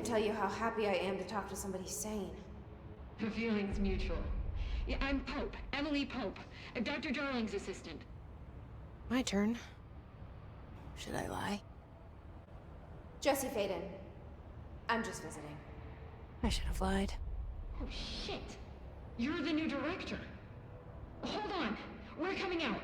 tell you how happy I am to talk to somebody sane. The feeling's mutual. Yeah, I'm Pope, Emily Pope, Dr. Darling's assistant. My turn. Should I lie? Jesse Faden. I'm just visiting. I should have lied. Oh, shit. You're the new director. Hold on. We're coming out.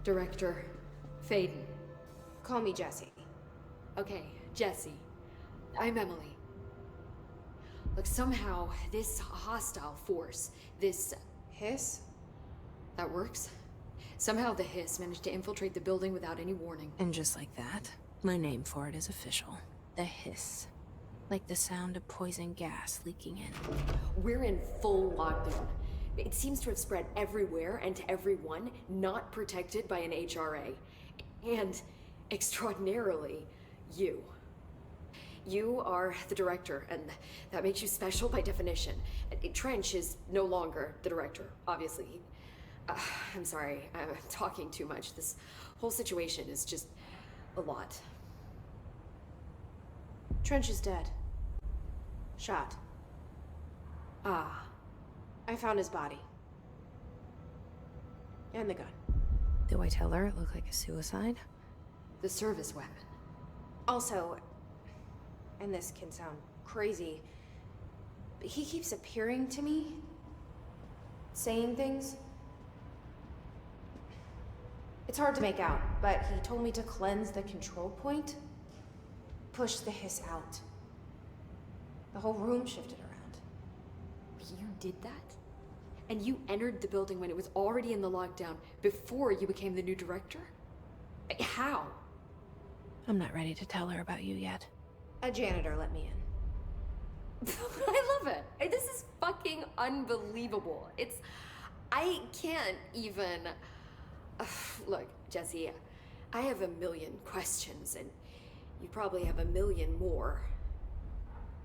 Director Faden. Call me Jesse. Okay, Jesse. I'm Emily. Look, somehow, this hostile force, this... Hiss? That works? Somehow the Hiss managed to infiltrate the building without any warning. And just like that, my name for it is official. The Hiss. Like the sound of poison gas leaking in. We're in full lockdown. It seems to have spread everywhere and to everyone not protected by an HRA. And, extraordinarily, you. You are the director, and that makes you special by definition. Trench is no longer the director, obviously. I'm sorry, I'm talking too much. This whole situation is just a lot. Trench is dead. Shot. Ah. I found his body. And the gun. Do I tell her it looked like a suicide? The service weapon. Also, and this can sound crazy, but he keeps appearing to me, saying things. It's hard to make out, but he told me to cleanse the control point, push the Hiss out. The whole room shifted around. You did that? And you entered the building when it was already in the lockdown before you became the new director? How? I'm not ready to tell her about you yet. A janitor let me in. I love it. This is fucking unbelievable. I can't even... Look, Jesse, I have a million questions, and you probably have a million more.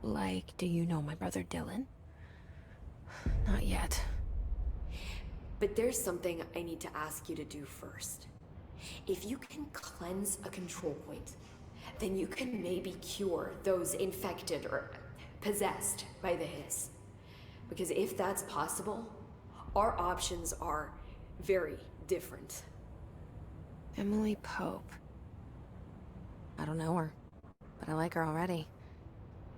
Like, do you know my brother Dylan? Not yet. But there's something I need to ask you to do first. If you can cleanse a control point, then you can maybe cure those infected or possessed by the Hiss. Because if that's possible, our options are very different. Emily Pope. I don't know her, but I like her already.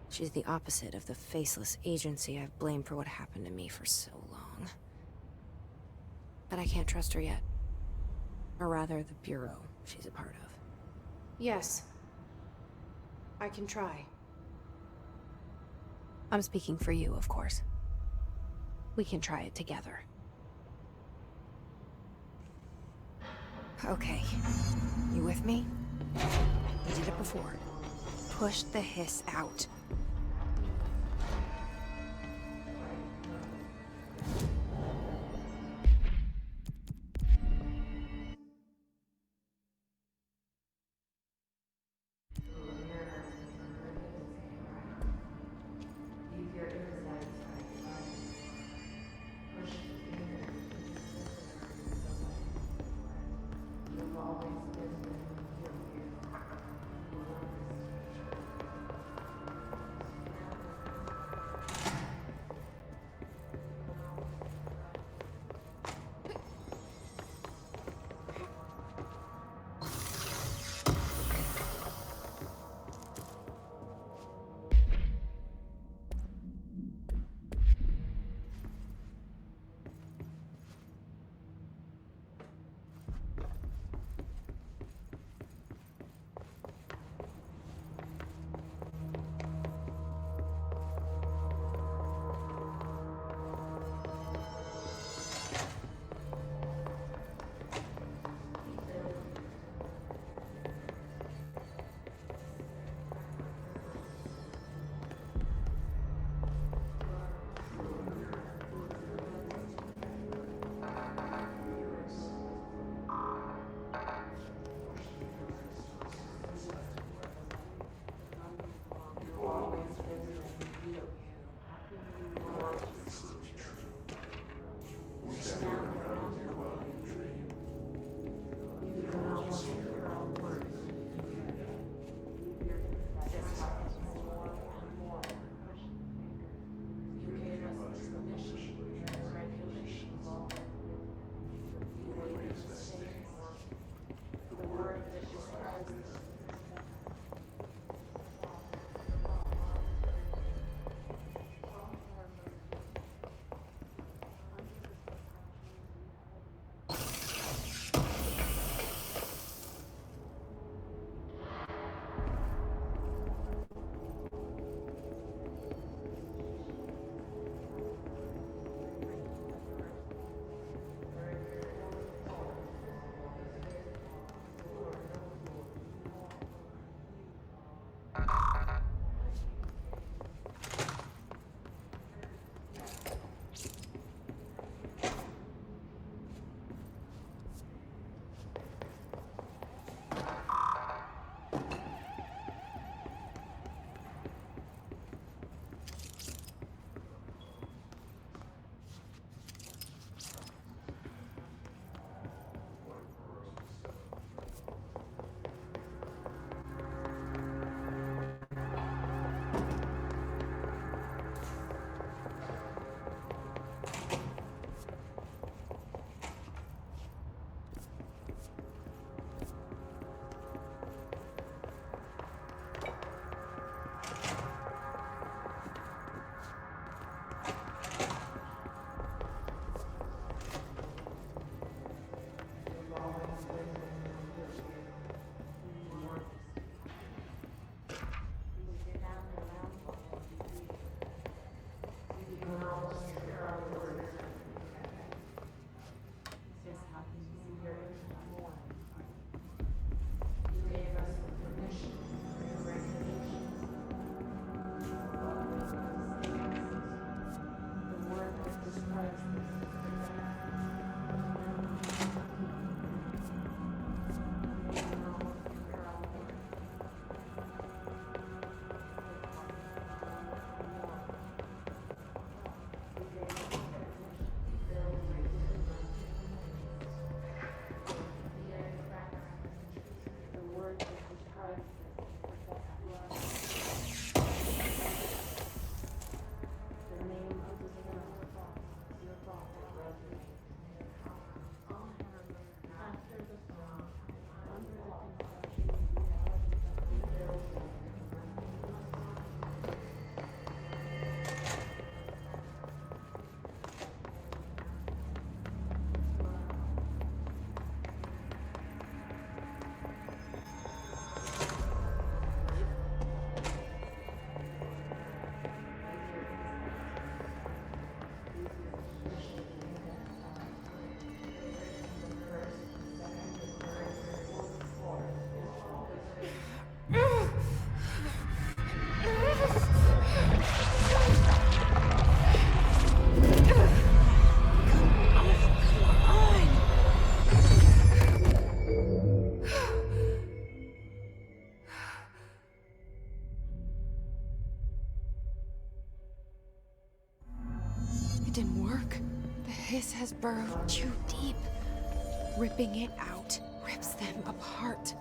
She's the opposite of the faceless agency I've blamed for what happened to me for so long. But I can't trust her yet. Or rather, the Bureau she's a part of. Yes. I can try. I'm speaking for you, of course. We can try it together. Okay. You with me? We did it before. Push the Hiss out. has burrowed too deep. Ripping it out rips them apart.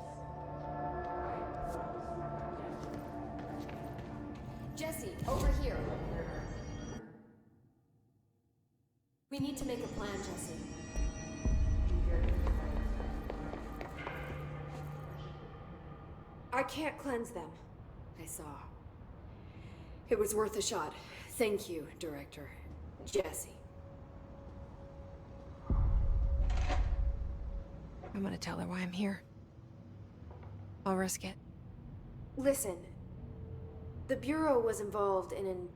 Jesse, over here. We need to make a plan, Jesse. I can't cleanse them. I saw. It was worth a shot. Thank you, Director. Jesse. I'm gonna tell her why I'm here. I'll risk it. Listen, the Bureau was involved in an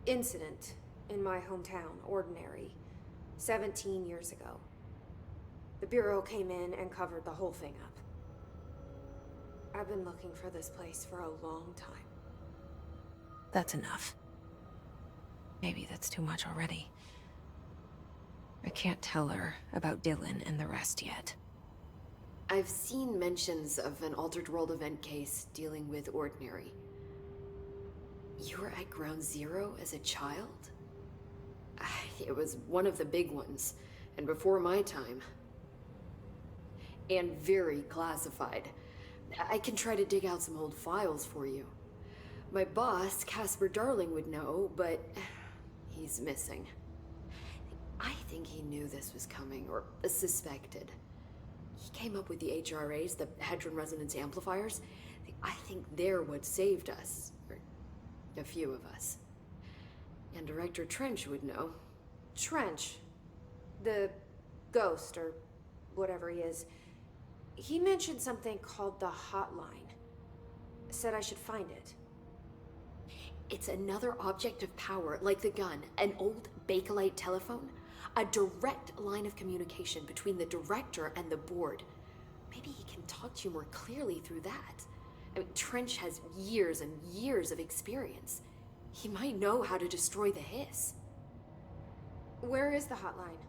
incident in my hometown, Ordinary, 17 years ago. The Bureau came in and covered the whole thing up. I've been looking for this place for a long time. That's enough. Maybe that's too much already. I can't tell her about Dylan and the rest yet. I've seen mentions of an Altered World event case dealing with Ordinary. You were at Ground Zero as a child? It was one of the big ones, and before my time. And very classified. I can try to dig out some old files for you. My boss, Casper Darling, would know, but he's missing. I think he knew this was coming, or suspected. He came up with the HRAs, the Hadron Resonance Amplifiers. I think they're what saved us. Or a few of us. And Director Trench would know. Trench, the ghost, or whatever he is, he mentioned something called the Hotline. Said I should find it. It's another object of power, like the gun, an old Bakelite telephone. A direct line of communication between the director and the board. Maybe he can talk to you more clearly through that. I mean, Trench has years and years of experience. He might know how to destroy the Hiss. Where is the Hotline?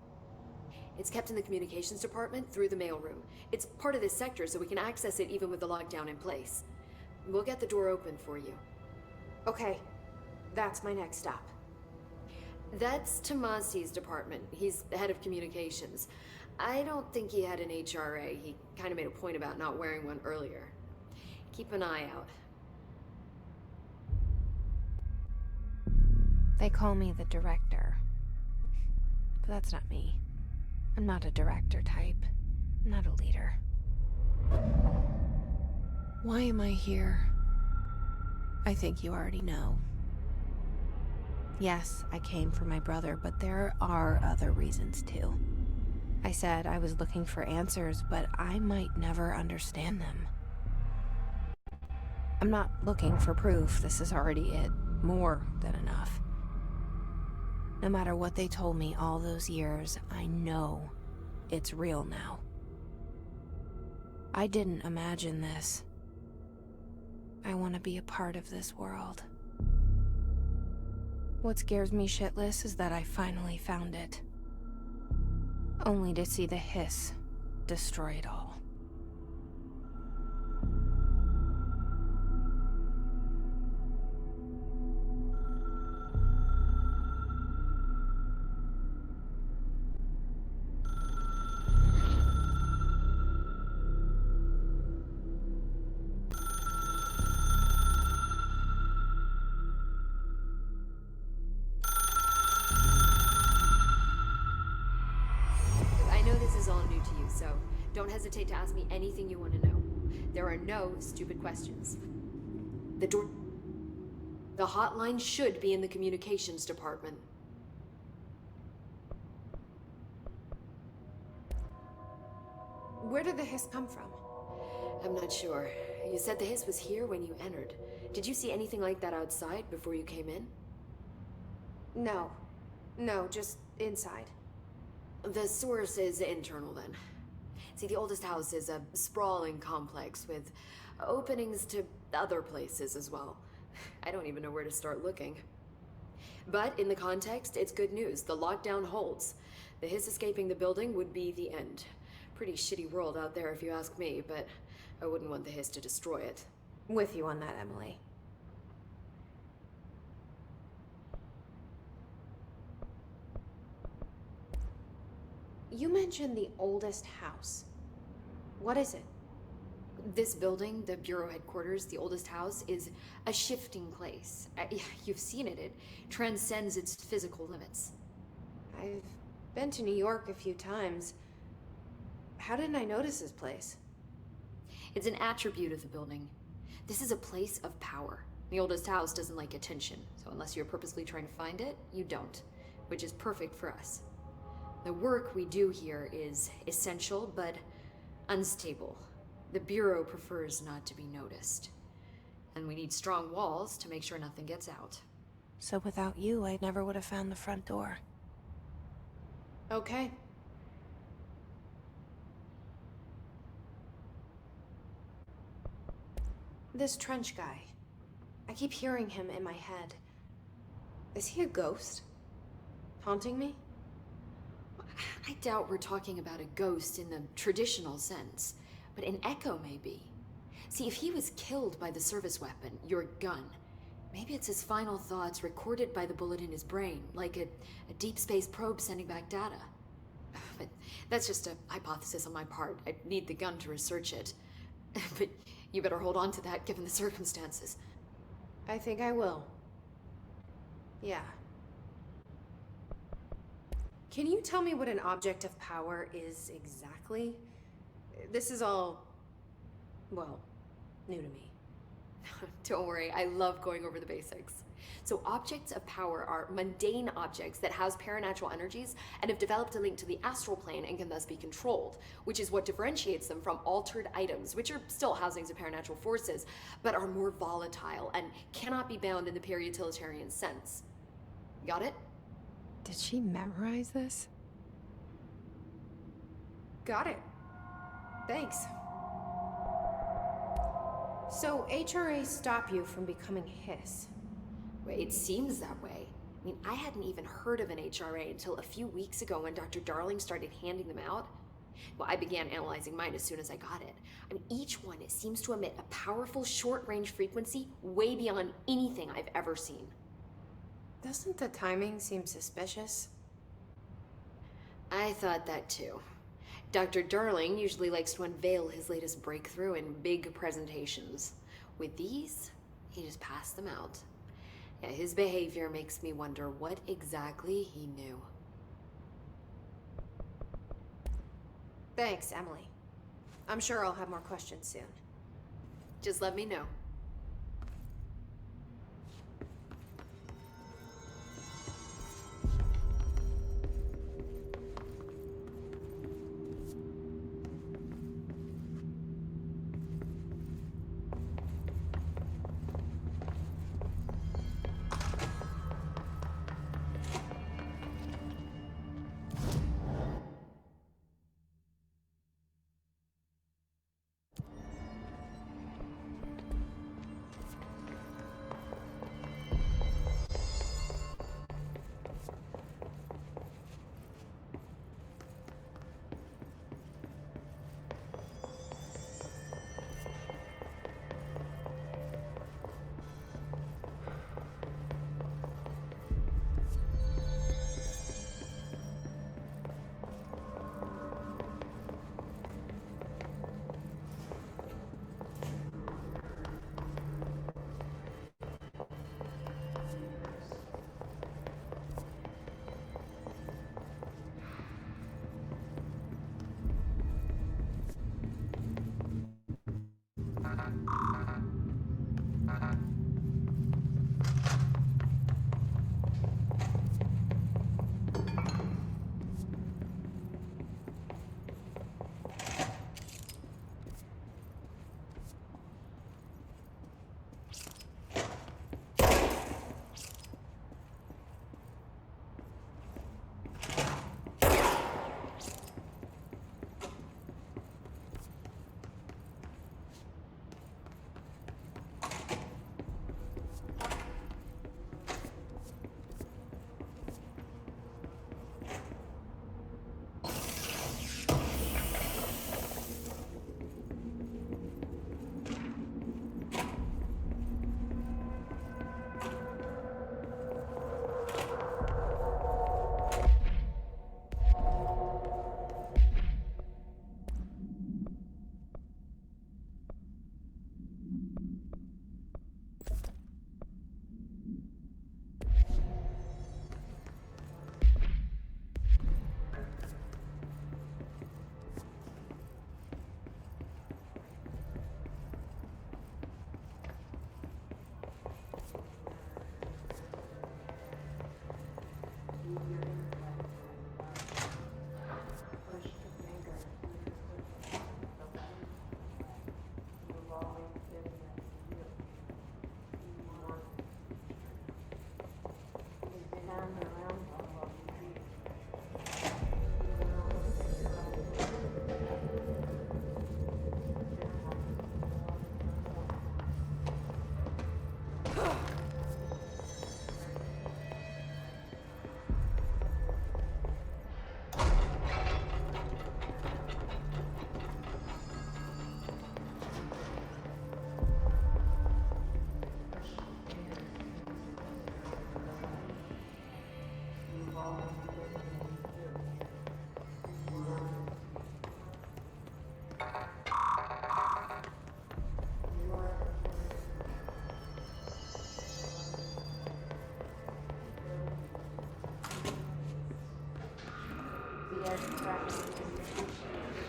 It's kept in the communications department through the mailroom. It's part of this sector, so we can access it even with the lockdown in place. We'll get the door open for you. Okay, that's my next stop. That's Tomasi's department. He's the head of communications. I don't think he had an HRA. He kind of made a point about not wearing one earlier. Keep an eye out. They call me the director. But that's not me. I'm not a director type. I'm not a leader. Why am I here? I think you already know. Yes, I came for my brother, but there are other reasons too. I said I was looking for answers, but I might never understand them. I'm not looking for proof. This is already it. More than enough. No matter what they told me all those years, I know it's real now. I didn't imagine this. I want to be a part of this world. What scares me shitless is that I finally found it. Only to see the Hiss destroy it all. Don't hesitate to ask me anything you want to know. There are no stupid questions. The hotline should be in the communications department. Where did the Hiss come from? I'm not sure. You said the Hiss was here when you entered. Did you see anything like that outside before you came in? No, just inside. The source is internal then. See, the oldest house is a sprawling complex with openings to other places as well. I don't even know where to start looking. But in the context, it's good news. The lockdown holds. The Hiss escaping the building would be the end. Pretty shitty world out there if you ask me, but I wouldn't want the Hiss to destroy it. With you on that, Emily. You mentioned the oldest house. What is it? This building, the Bureau headquarters, the oldest house, is a shifting place. You've seen it. It transcends its physical limits. I've been to New York a few times. How didn't I notice this place? It's an attribute of the building. This is a place of power. The oldest house doesn't like attention, so unless you're purposely trying to find it, you don't, which is perfect for us. The work we do here is essential, but unstable. The Bureau prefers not to be noticed. And we need strong walls to make sure nothing gets out. So without you, I never would have found the front door. Okay. This Trench guy. I keep hearing him in my head. Is he a ghost? Haunting me? I doubt we're talking about a ghost in the traditional sense, but an echo maybe. See, if he was killed by the service weapon, your gun, maybe it's his final thoughts recorded by the bullet in his brain, like a deep space probe sending back data. But that's just a hypothesis on my part. I'd need the gun to research it. But you better hold on to that given the circumstances. I think I will. Yeah. Can you tell me what an object of power is exactly? This is all, well, new to me. Don't worry, I love going over the basics. So objects of power are mundane objects that house paranatural energies and have developed a link to the astral plane and can thus be controlled, which is what differentiates them from altered items, which are still housings of paranatural forces, but are more volatile and cannot be bound in the pure utilitarian sense. Got it? Did she memorize this? Got it. Thanks. So HRA stop you from becoming Hiss? It seems that way. I mean, I hadn't even heard of an HRA until a few weeks ago when Dr. Darling started handing them out. Well, I began analyzing mine as soon as I got it. I mean, each one seems to emit a powerful short-range frequency way beyond anything I've ever seen. Doesn't the timing seem suspicious? I thought that too. Dr. Darling usually likes to unveil his latest breakthrough in big presentations. With these, he just passed them out. Yeah, his behavior makes me wonder what exactly he knew. Thanks, Emily. I'm sure I'll have more questions soon. Just let me know.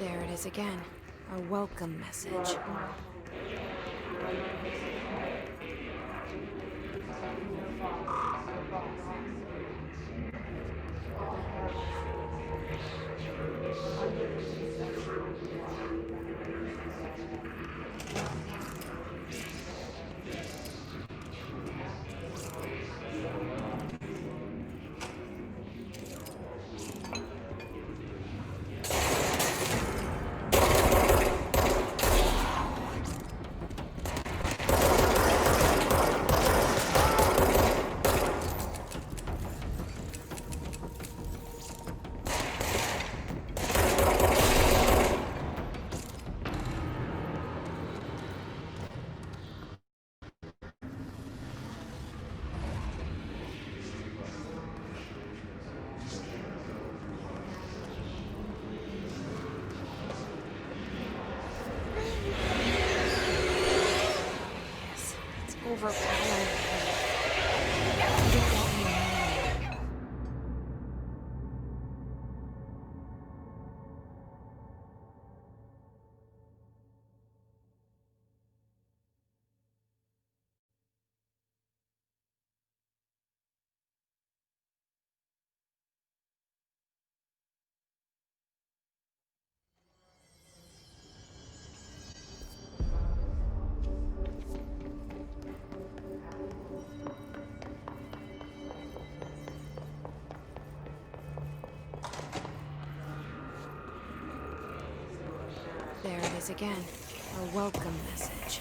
There it is again. Our welcome message. Yes, it's overpowering. I don't want me alone. There it is again. Our welcome message.